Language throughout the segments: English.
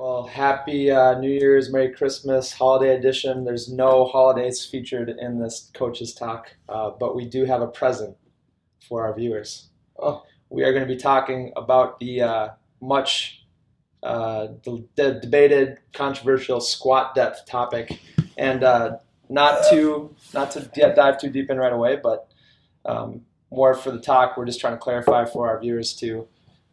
Well, happy New Year's, Merry Christmas, holiday edition. There's no holidays featured in this coach's talk, but we do have a present for our viewers. Oh, We are going to be talking about the much the debated, controversial squat depth topic, and not to dive too deep in right away, but more for the talk. We're just trying to clarify for our viewers to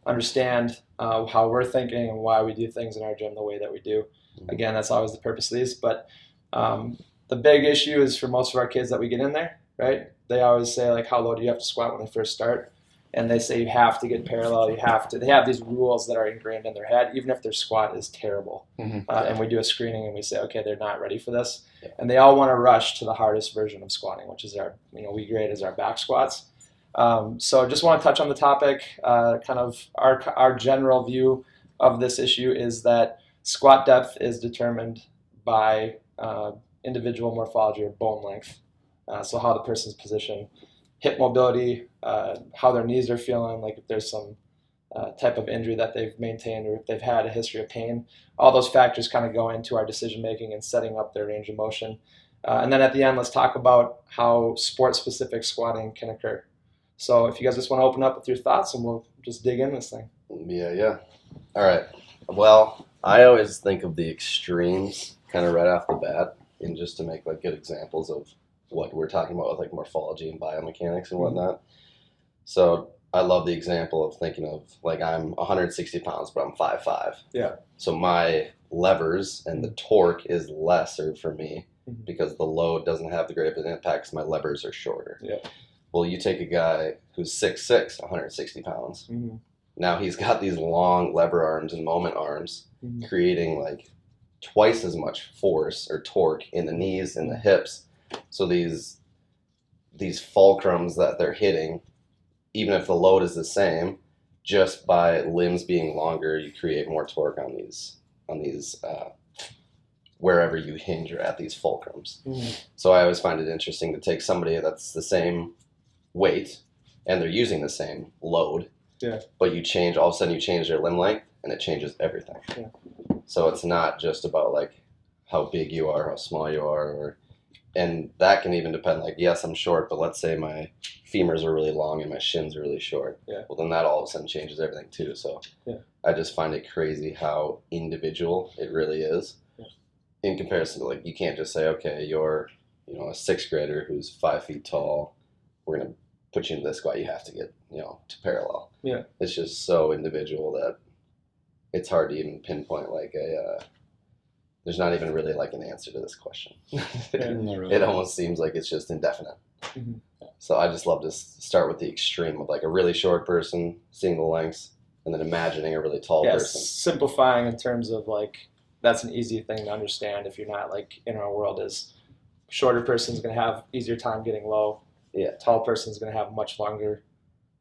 understand how we're thinking and why we do things in our gym the way that we do. Again, that's always the purpose of these. But the big issue is for most of our kids that we get in there, right? They always say, like, how low do you have to squat when they first start? And they say you have to get parallel. You have to. They have these rules that are ingrained in their head, even if their squat is terrible. And we do a screening and we say, okay, they're not ready for this. Yeah. And they all want to rush to the hardest version of squatting, which is we grade as our back squats. So just want to touch on the topic. Kind of our general view of this issue is that squat depth is determined by individual morphology or bone length. So how the person's positioned, hip mobility, how their knees are feeling, like if there's some type of injury that they've maintained or if they've had a history of pain. All those factors kind of go into our decision making and setting up their range of motion. And then at the end, let's talk about how sport-specific squatting can occur. So if you guys just want to open up with your thoughts and we'll just dig in this thing. Yeah. All right. Well, I always think of the extremes kind of right off the bat, and just to make like good examples of what we're talking about with like morphology and biomechanics and whatnot. So I love the example of thinking of like I'm 160 pounds, but I'm 5'5". Yeah. So my levers and the torque is lesser for me because the load doesn't have the great of an impact because my levers are shorter. Yeah. Well, you take a guy who's 6'6", 160 pounds. Now he's got these long lever arms and moment arms, creating like twice as much force or torque in the knees and the hips. So these fulcrums that they're hitting, even if the load is the same, just by limbs being longer, you create more torque on these wherever you hinge or at these fulcrums. So I always find it interesting to take somebody that's the same weight and they're using the same load, but all of a sudden you change their limb length and it changes everything. So it's not just about like how big you are, how small you are, and that can even depend, like, yes, I'm short, but let's say my femurs are really long and my shins are really short. Well, then that all of a sudden changes everything too. So I just find it crazy how individual it really is in comparison to, like, you can't just say, okay, you're a sixth grader who's 5 feet tall, we're going to put you in this squat, you have to get to parallel. It's just so individual that it's hard to even pinpoint like there's not even really like an answer to this question. It almost seems like it's just indefinite. So I just love to start with the extreme of like a really short person seeing the lengths and then imagining a really tall person. Simplifying in terms of like that's an easy thing to understand if you're not like in our world is shorter person's going to have easier time getting low. Tall person's going to have much longer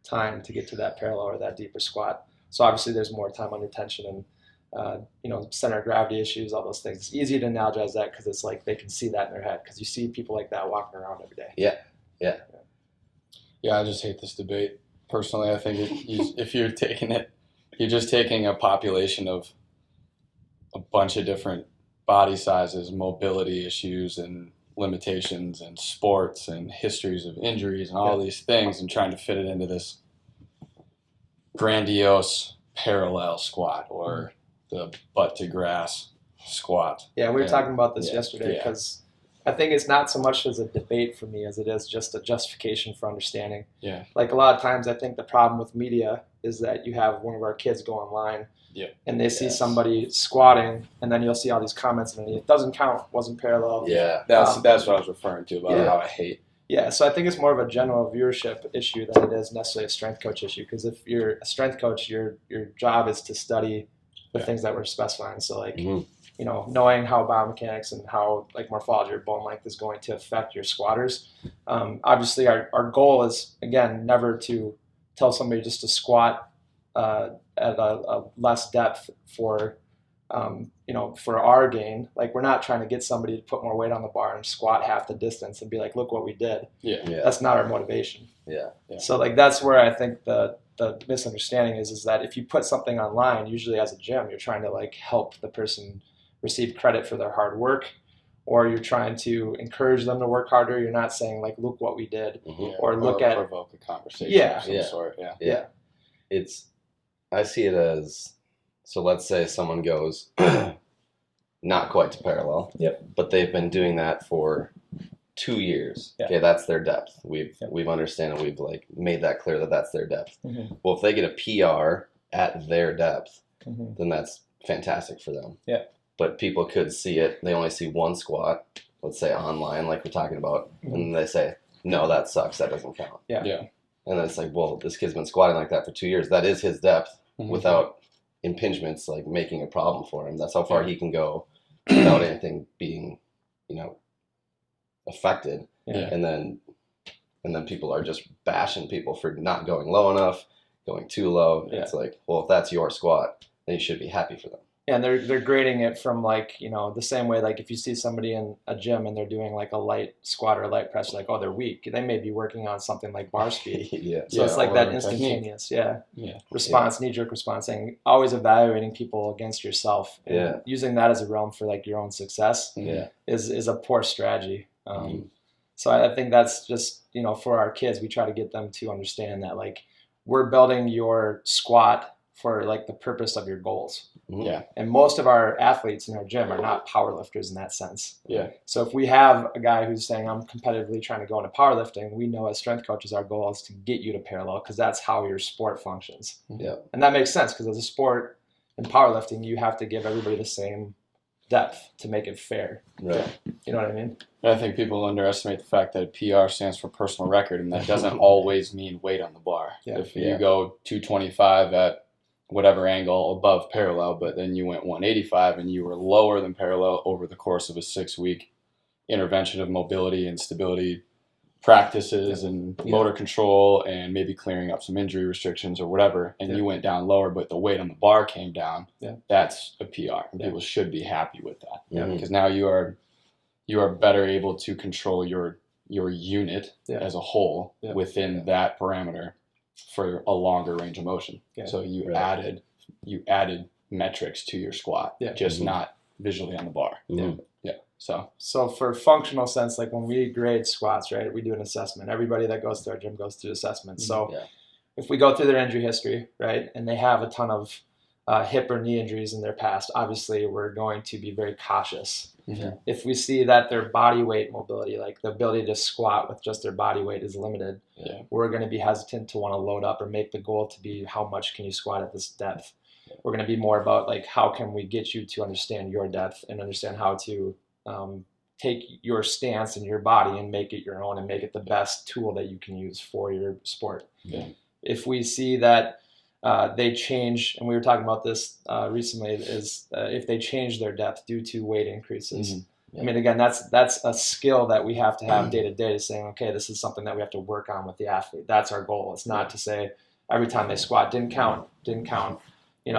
time to get to that parallel or that deeper squat. So obviously there's more time under tension and center of gravity issues, all those things. It's easy to analogize that because it's like they can see that in their head because you see people like that walking around every day. Yeah, I just hate this debate. Personally, I think if you're taking it, you're just taking a population of a bunch of different body sizes, mobility issues, and limitations, and sports, and histories of injuries, and all these things, and trying to fit it into this grandiose parallel squat or the butt to grass squat. We were talking about this yesterday because I think it's not so much as a debate for me as it is just a justification for understanding. Like a lot of times I think the problem with media is that you have one of our kids go online and they see somebody squatting and then you'll see all these comments and it doesn't count, wasn't parallel. That's what I was referring to about how I hate. So I think it's more of a general viewership issue than it is necessarily a strength coach issue because if you're a strength coach, your job is to study the things that we're specifying. So like, knowing how biomechanics and how like morphology or bone length is going to affect your squatters. Obviously our goal is, again, never to tell somebody just to squat at a less depth for for our gain, like we're not trying to get somebody to put more weight on the bar and squat half the distance and be like, look what we did. Yeah. That's not our motivation. Yeah. So like that's where I think the misunderstanding is that if you put something online, usually as a gym, you're trying to like help the person receive credit for their hard work, or you're trying to encourage them to work harder. You're not saying like, look what we did, or look at provoke a conversation of some sort. Yeah. I see it as, so let's say someone goes not quite to parallel, but they've been doing that for 2 years. Yeah. Okay, that's their depth. We've understand and we've like made that clear that that's their depth. Well, if they get a PR at their depth, then that's fantastic for them. Yeah. But people could see it. They only see one squat, let's say online, like we're talking about, and they say, no, that sucks. That doesn't count. Yeah. And then it's like, well, this kid's been squatting like that for 2 years. That is his depth without impingements, like making a problem for him. That's how far he can go without anything being, affected. Yeah. And then people are just bashing people for not going low enough, going too low. Yeah. It's like, well, if that's your squat, then you should be happy for them. Yeah, and they're grading it from like, the same way, like if you see somebody in a gym and they're doing like a light squat or a light press, like, oh, they're weak. They may be working on something like bar speed. So it's like that instantaneous, response, knee-jerk response, saying always evaluating people against yourself. And using that as a realm for like your own success is a poor strategy. So I think that's just, for our kids, we try to get them to understand that like we're building your squat for like the purpose of your goals. Yeah. And most of our athletes in our gym are not powerlifters in that sense. Yeah. So if we have a guy who's saying, I'm competitively trying to go into powerlifting, we know as strength coaches, our goal is to get you to parallel because that's how your sport functions. Yeah. And that makes sense because as a sport in powerlifting, you have to give everybody the same depth to make it fair. Right. You know what I mean? I think people underestimate the fact that PR stands for personal record, and that doesn't always mean weight on the bar. Yeah. If you go 225 at whatever angle above parallel, but then you went 185 and you were lower than parallel over the course of a 6-week intervention of mobility and stability practices and motor control and maybe clearing up some injury restrictions or whatever, and you went down lower, but the weight on the bar came down, that's a PR. And people should be happy with that. Because now you are better able to control your unit as a whole within that parameter for a longer range of motion. So you added metrics to your squat, just not visually on the bar. So for functional sense, like when we grade squats, right, we do an assessment. Everybody that goes to our gym goes through assessments. So if we go through their injury history, right, and they have a ton of hip or knee injuries in their past, obviously we're going to be very cautious. If we see that their body weight mobility, like the ability to squat with just their body weight is limited, we're going to be hesitant to want to load up or make the goal to be how much can you squat at this depth. We're going to be more about like how can we get you to understand your depth and understand how to take your stance and your body and make it your own and make it the best tool that you can use for your sport. If we see that they change, and we were talking about this recently, is if they change their depth due to weight increases. I mean, again, that's a skill that we have to have day to day, saying, okay, this is something that we have to work on with the athlete. That's our goal. It's not to say every time they squat didn't count.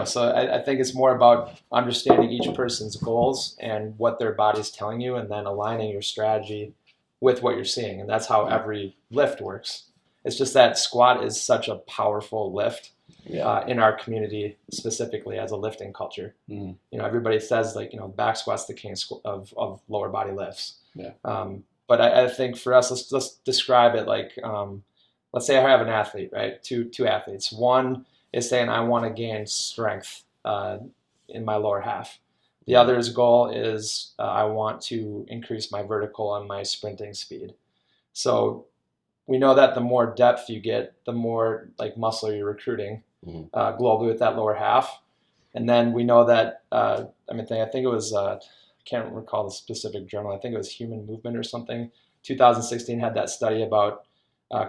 So I think it's more about understanding each person's goals and what their body's telling you, and then aligning your strategy with what you're seeing. And that's how every lift works. It's just that squat is such a powerful lift. In our community specifically as a lifting culture. Everybody says like, back squat's the king of lower body lifts. But I think for us, let's describe it like, let's say I have an athlete, right? Two athletes. One is saying I want to gain strength in my lower half. The other's goal is I want to increase my vertical and my sprinting speed. So we know that the more depth you get, the more like muscle you're recruiting globally with that lower half. And then we know that, I think it was, I can't recall the specific journal. I think it was Human Movement or something. 2016 had that study about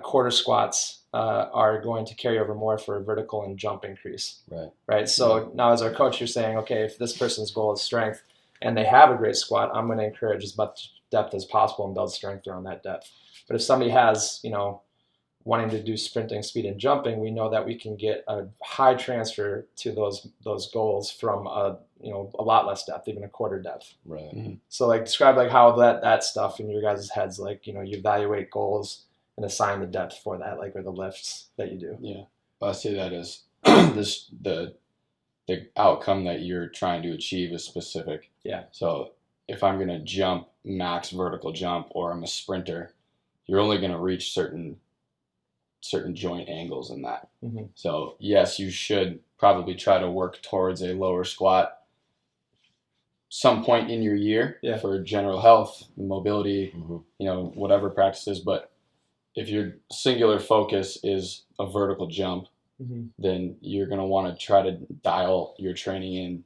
quarter squats are going to carry over more for a vertical and jump increase. Right. So now as our coach, you're saying, okay, if this person's goal is strength and they have a great squat, I'm going to encourage as much depth as possible and build strength around that depth. But if somebody has, wanting to do sprinting, speed, and jumping, we know that we can get a high transfer to those goals from a lot less depth, even a quarter depth. Right. Mm-hmm. So like describe like how that stuff in your guys' heads, like you evaluate goals and assign the depth for that, like or the lifts that you do. Yeah, well, I see that as the outcome that you're trying to achieve is specific. Yeah. So if I'm gonna jump max vertical jump or I'm a sprinter, you're only gonna reach certain joint angles in that. Mm-hmm. So yes, you should probably try to work towards a lower squat some point in your year for general health, mobility, whatever practices. But if your singular focus is a vertical jump, then you're going to want to try to dial your training in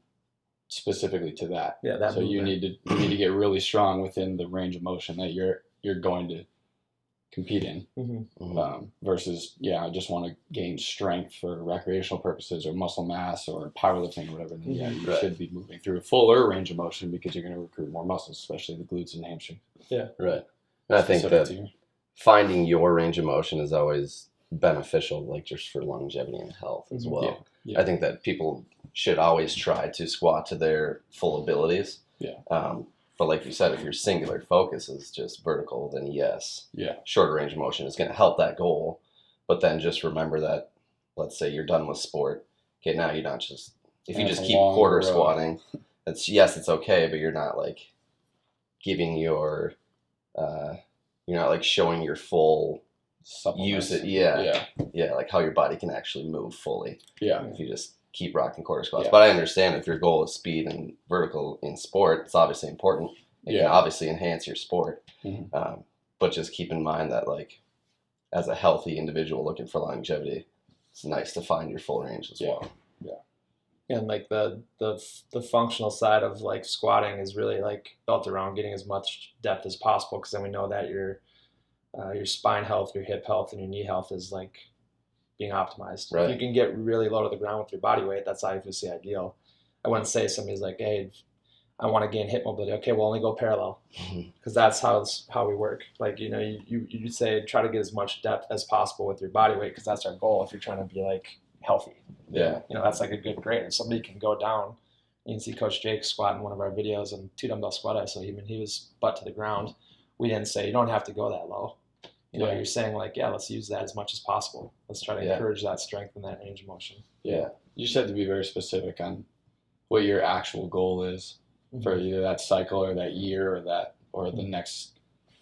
specifically to that. Yeah, so you need to get really strong within the range of motion that you're going to compete in. Versus I just want to gain strength for recreational purposes or muscle mass or powerlifting or whatever. Then you should be moving through a fuller range of motion because you're going to recruit more muscles, especially the glutes and hamstrings. Yeah, right. And I think that finding your range of motion is always beneficial, like just for longevity and health as well. I think that people should always try to squat to their full abilities. But like you said, if your singular focus is just vertical, then yes, shorter range of motion is going to help that goal. But then just remember that, let's say you're done with sport. Okay, now you're not just, if you just keep quarter squatting, it's okay, but you're not like giving your, you're not like showing your full use it. Yeah, like how your body can actually move fully. If you just keep rocking quarter squats. But I understand if your goal is speed and vertical in sport, it's obviously important. It can obviously enhance your sport. But just keep in mind that like as a healthy individual looking for longevity, it's nice to find your full range as well. And like the functional side of like squatting is really like built around getting as much depth as possible, because then we know that your spine health, your hip health, and your knee health is like being optimized. If you can get really low to the ground with your body weight, that's obviously ideal. I wouldn't say somebody's like, hey, I want to gain hip mobility. Okay, we'll only go parallel, because that's how we work. Like, you say try to get as much depth as possible with your body weight, because that's our goal if you're trying to be like healthy. That's like a good grade. If somebody can go down, you can see Coach Jake squat in one of our videos and 2 dumbbell squat. So he was butt to the ground. We didn't say you don't have to go that low. You're saying like, let's use that as much as possible. Let's try to encourage that strength and that range of motion. You just have to be very specific on what your actual goal is for either that cycle or that year or the next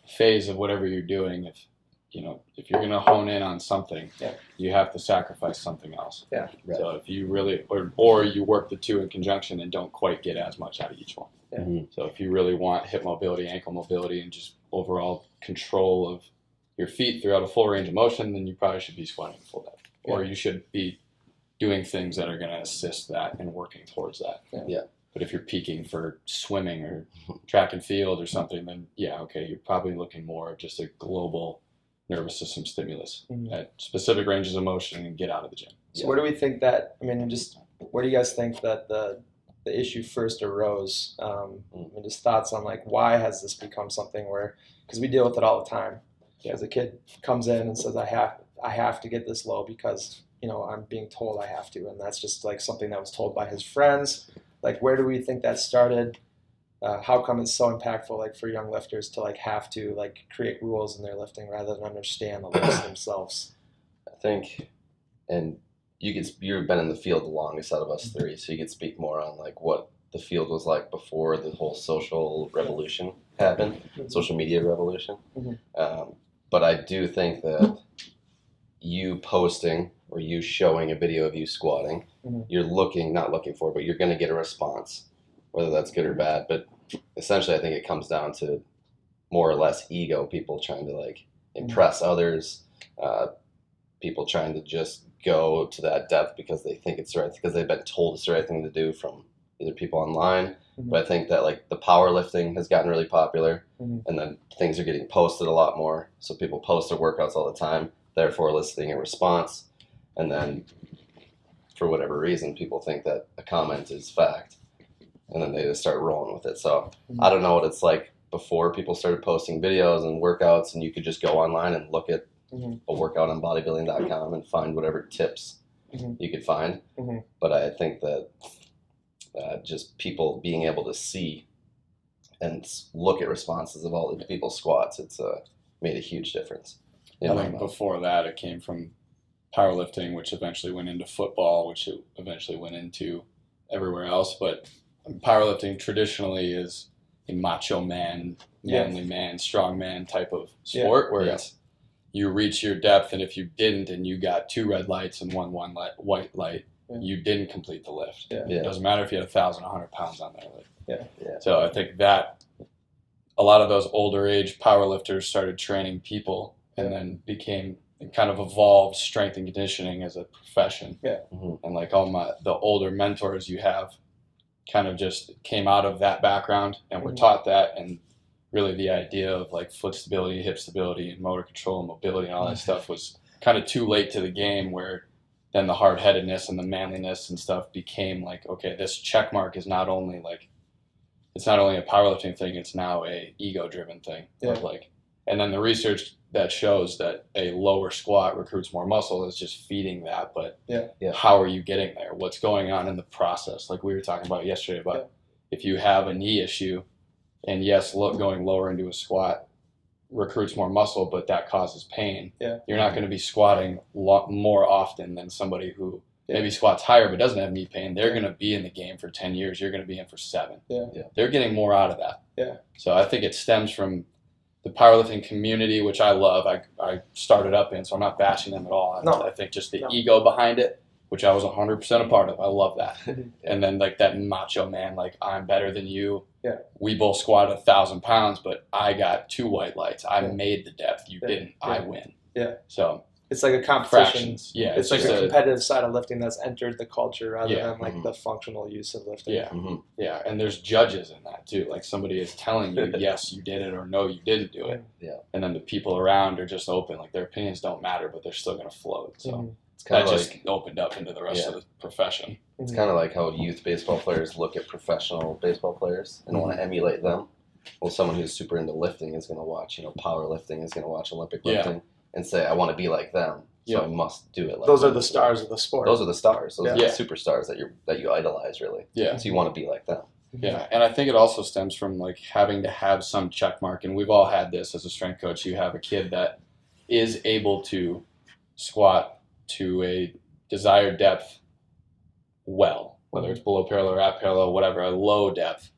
phase of whatever you're doing. If you're going to hone in on something, you have to sacrifice something else. So if you really, or you work the two in conjunction and don't quite get as much out of each one. So if you really want hip mobility, ankle mobility, and just overall control of your feet throughout a full range of motion, then you probably should be squatting full depth. Or you should be doing things that are going to assist that and working towards that. But if you're peaking for swimming or track and field or something, then you're probably looking more of just a global nervous system stimulus at specific ranges of motion and get out of the gym. So where do we think that, where do you guys think that the issue first arose? Just thoughts on like, why has this become something where, because we deal with it all the time. As a kid comes in and says, I have to get this low because, I'm being told I have to. And that's just like something that was told by his friends. Like, where do we think that started? How come it's so impactful, like for young lifters to like have to like create rules in their lifting rather than understand the lifts themselves? I think, and you've been in the field the longest out of us three, so you could speak more on like what the field was like before the whole social revolution happened, social media revolution. But I do think that you posting or you showing a video of you squatting, you're not looking for, but you're going to get a response, whether that's good or bad. But essentially, I think it comes down to more or less ego, people trying to like impress others, people trying to just go to that depth because they think it's right, because they've been told it's the right thing to do from either people online. But I think that like the powerlifting has gotten really popular, and then things are getting posted a lot more. So people post their workouts all the time, therefore eliciting a response. And then for whatever reason, people think that a comment is fact, and then they just start rolling with it. So I don't know what it's like before people started posting videos and workouts, and you could just go online and look at a workout on bodybuilding.com and find whatever tips you could find. But I think that just people being able to see and look at responses of all the people's squats, it's made a huge difference. I think before that, it came from powerlifting, which eventually went into football, which it eventually went into everywhere else. But powerlifting traditionally is a macho man, manly man, strong man type of sport, where it's you reach your depth, and if you didn't and you got 2 red lights and one white light, you didn't complete the lift. It doesn't matter if you had 1,000, 100 pounds on there. So I think that a lot of those older age powerlifters started training people and then became kind of evolved strength and conditioning as a profession. And like the older mentors you have kind of just came out of that background and were taught that, and really the idea of like foot stability, hip stability, and motor control and mobility and all that stuff was kind of too late to the game, where then the hard-headedness and the manliness and stuff became like, okay, this check mark is not only like, it's not only a powerlifting thing, it's now a ego-driven thing. And then the research that shows that a lower squat recruits more muscle is just feeding that. But how are you getting there? What's going on in the process? Like we were talking about yesterday about if you have a knee issue, and yes, going lower into a squat recruits more muscle, but that causes pain. You're not going to be squatting more often than somebody who maybe squats higher but doesn't have knee pain. They're going to be in the game for 10 years. You're going to be in for 7. They're getting more out of that. So I think it stems from the powerlifting community, which I love. I started up in, so I'm not bashing them at all. I think just the ego behind it, which I was 100% a part of. I love that. And then like that macho man, like I'm better than you. We both squatted 1,000 pounds, but I got 2 white lights. I made the depth. You didn't. I win. So it's like a competition. Fractions. It's like a competitive side of lifting that's entered the culture rather than like the functional use of lifting. And there's judges in that too. Like somebody is telling you, yes, you did it, or no, you didn't do it. And then the people around are just open. Like their opinions don't matter, but they're still going to float. So that just opened up into the rest of the profession. It's kind of like how youth baseball players look at professional baseball players and want to emulate them. Well, someone who's super into lifting is going to watch, powerlifting, is going to watch Olympic lifting and say, I want to be like them, so I must do it like those them. are the stars of the sport. Those are the stars. Those are the superstars that you idolize, really. So you want to be like them. And I think it also stems from like having to have some check mark, and we've all had this as a strength coach. You have a kid that is able to squat to a desired depth well, whether it's below parallel or at parallel, whatever, a low depth,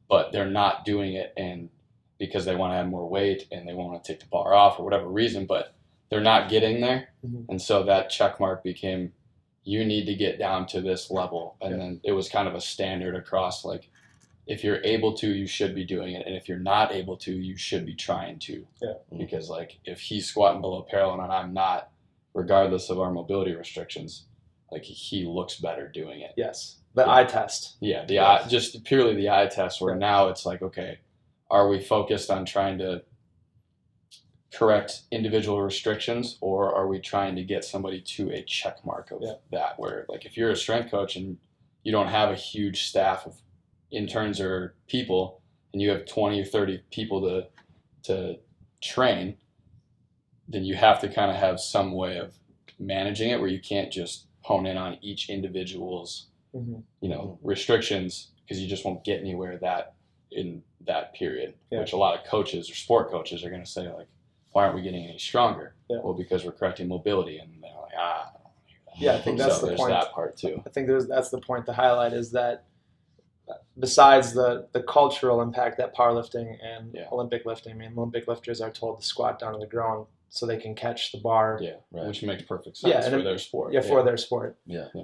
but they're not doing it and because they want to add more weight and they want to take the bar off or whatever reason, but they're not getting there. And so that check mark became, you need to get down to this level. And then it was kind of a standard across, like, if you're able to, you should be doing it. And if you're not able to, you should be trying to. Because like if he's squatting below parallel and I'm not, regardless of our mobility restrictions, like he looks better doing it. The eye test. Eye, just purely the eye test, where now it's like, okay, are we focused on trying to correct individual restrictions, or are we trying to get somebody to a check mark of that, where like if you're a strength coach and you don't have a huge staff of interns or people and you have 20 or 30 people to train, then you have to kind of have some way of managing it where you can't just hone in on each individual's restrictions, because you just won't get anywhere in that period, which a lot of coaches or sport coaches are going to say, like, why aren't we getting any stronger? Well, because we're correcting mobility, and they're like, I think that's the point. That part too. I think that's the point to highlight, is that besides the cultural impact that powerlifting and Olympic lifting, I mean, Olympic lifters are told to squat down to the ground so they can catch the bar. Which makes perfect sense for their sport. For their sport.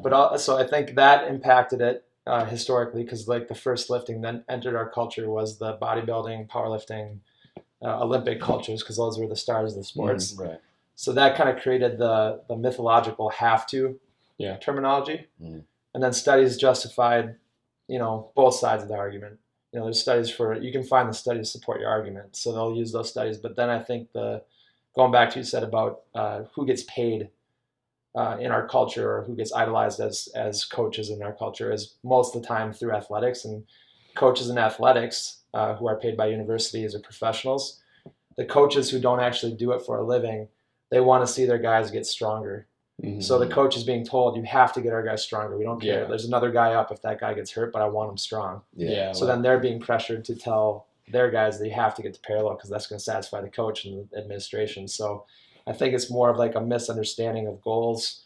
But so I think that impacted it historically, because like the first lifting that entered our culture was the bodybuilding, powerlifting, Olympic cultures, because those were the stars of the sports. So that kind of created the mythological have to terminology. And then studies justified, both sides of the argument. There's studies you can find the studies to support your argument. So they'll use those studies. But then I think going back to what you said about who gets paid in our culture, or who gets idolized as coaches in our culture, is most of the time through athletics. And coaches in athletics who are paid by universities or professionals, the coaches who don't actually do it for a living they want to see their guys get stronger. Mm-hmm. So the coach is being told, you have to get our guys stronger. We don't care. Yeah. There's another guy up if that guy gets hurt, but I want him strong. Yeah. So then they're being pressured to tell their guys that you have to get to parallel because that's going to satisfy the coach and the administration. So I think it's more of like a misunderstanding of goals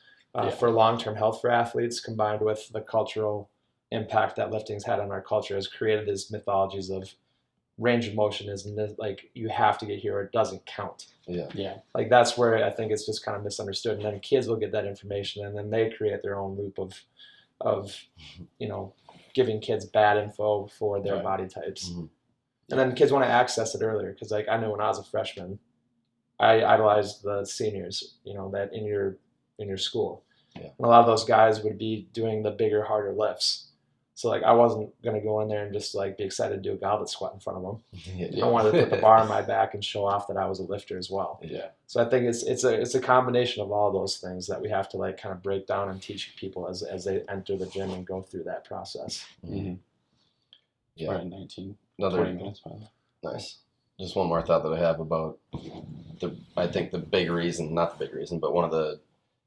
for long-term health for athletes, combined with the cultural impact that lifting's had on our culture, has created these mythologies of range of motion is like you have to get here or it doesn't count. Yeah. Like that's where I think it's just kind of misunderstood, and then kids will get that information and then they create their own loop of giving kids bad info for their body types. Mm-hmm. And then kids want to access it earlier because like I knew when I was a freshman, I idolized the seniors, that in your school. Yeah. And a lot of those guys would be doing the bigger, harder lifts. So like I wasn't gonna go in there and just like be excited to do a goblet squat in front of them. Yeah. I wanted to put the bar on my back and show off that I was a lifter as well. Yeah. So I think it's a combination of all those things that we have to like kind of break down and teach people as they enter the gym and go through that process. Mm-hmm. Yeah. Right, 19, Another 20 minutes probably. Nice. Just one more thought that I have about I think the big reason, not the big reason, but one of the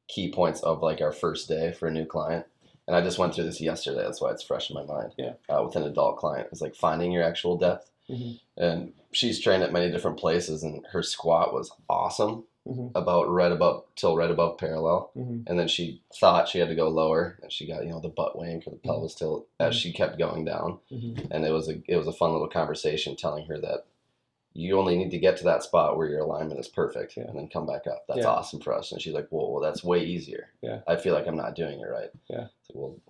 key points of like our first day for a new client. And I just went through this yesterday. That's why it's fresh in my mind. Yeah. With an adult client, is like finding your actual depth. Mm-hmm. And she's trained at many different places, and her squat was awesome, mm-hmm. right above parallel. Mm-hmm. And then she thought she had to go lower, and she got the butt wink or the pelvis tilt as she kept going down. Mm-hmm. And it was a fun little conversation telling her that you only need to get to that spot where your alignment is perfect and then come back up. That's awesome for us. And she's like, well, that's way easier. Yeah. I feel like I'm not doing it right. Yeah. So we'll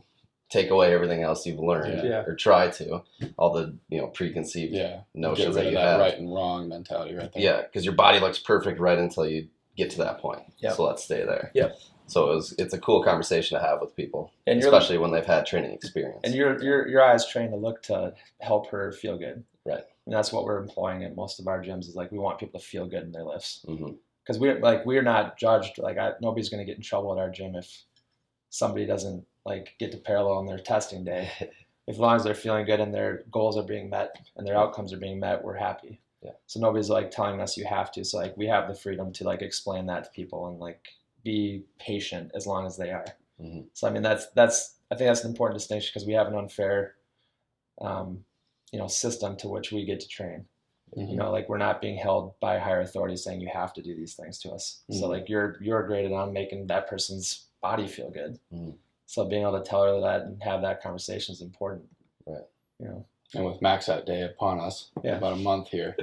take away everything else you've learned or try to, all the, preconceived notions that you that have. right and wrong mentality right there. Yeah. Because your body looks perfect right until you get to that point. Yep. So let's stay there. Yep. So it's a cool conversation to have with people, and especially when they've had training experience. And your eyes trained to look to help her feel good. Right. And that's what we're employing at most of our gyms is like we want people to feel good in their lifts. Mm-hmm. Because we're not judged. Like nobody's going to get in trouble at our gym if somebody doesn't like get to parallel on their testing day. As long as they're feeling good and their goals are being met and their outcomes are being met, we're happy. Yeah. So nobody's like telling us you have to. So like we have the freedom to like explain that to people and like be patient as long as they are. Mm-hmm. So I mean I think that's an important distinction because we have an unfair system to which we get to train. Mm-hmm. Like we're not being held by higher authorities saying you have to do these things to us. Mm-hmm. So like you're graded on making that person's body feel good. Mm-hmm. So being able to tell her that and have that conversation is important. Right. And with Max Out Day upon us, about a month here,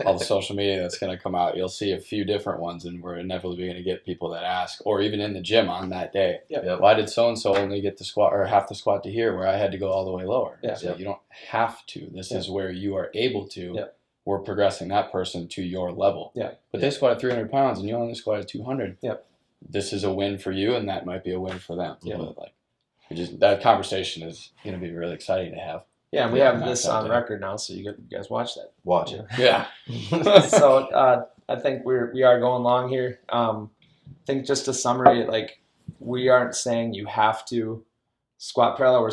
all the social media that's going to come out, you'll see a few different ones, and we're inevitably going to get people that ask, or even in the gym on that day, why did so-and-so only get the squat or half the squat to here where I had to go all the way lower? So you don't have to. This is where you are able to. We're progressing that person to your level. But they squatted 300 pounds and you only squatted 200. This is a win for you, and that might be a win for them. But that conversation is going to be really exciting to have. Yeah, and we have this on record now, so you guys watch that. Watch it. Yeah. So I think we are going long here. I think just a summary, like we aren't saying you have to squat parallel.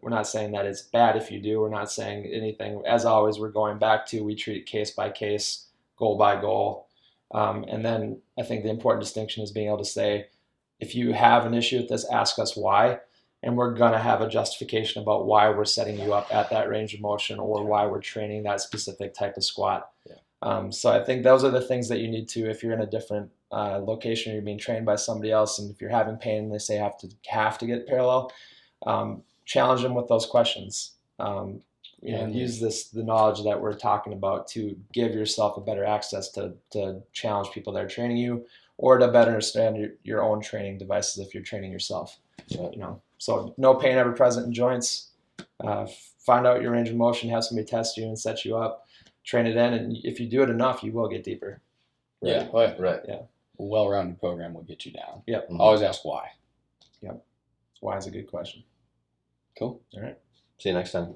We're not saying that it's bad if you do. We're not saying anything. As always, we're going back to we treat case by case, goal by goal. And then I think the important distinction is being able to say, if you have an issue with this, ask us why. And we're going to have a justification about why we're setting you up at that range of motion or why we're training that specific type of squat. So I think those are the things that you need to, if you're in a different location, you're being trained by somebody else, and if you're having pain and they say have to get parallel, challenge them with those questions. And use the knowledge that we're talking about to give yourself a better access to challenge people that are training you, or to better understand your own training devices if you're training yourself. So no pain ever present in joints. Find out your range of motion, have somebody test you and set you up, train it in, and if you do it enough, you will get deeper. Right. Yeah. A well-rounded program will get you down. Yep. Always ask why. Yep. Why is a good question. Cool. All right. See you next time.